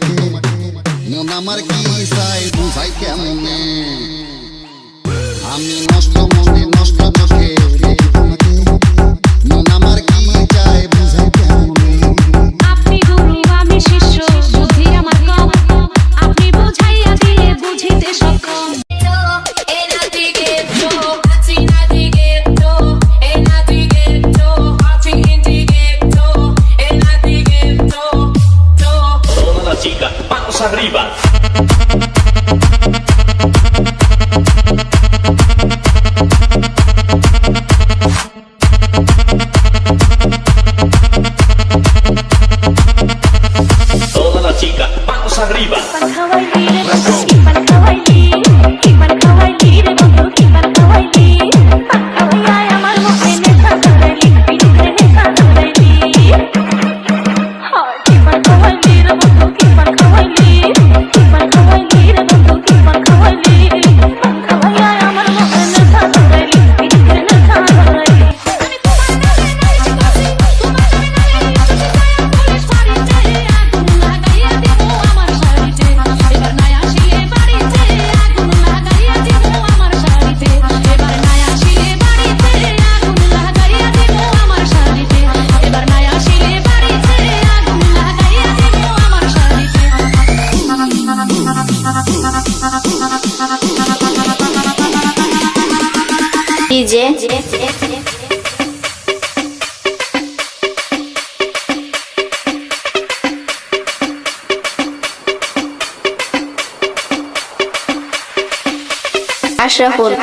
তোমাকে মন আমার কি চাই বুঝাই কেমনে আমি নষ্ট মনে নষ্ট চোখে দেখি তোমাকে মন আমার কি চাই বুঝাই কেমনে আপনি গুরু আমি শিষ্য বুদ্ধি আমার কম আপনি বুঝাইয়া দিলে বুঝিতে সক্ষম Chica, manos arriba. Toda la chica, manos arriba. DJ Ashraful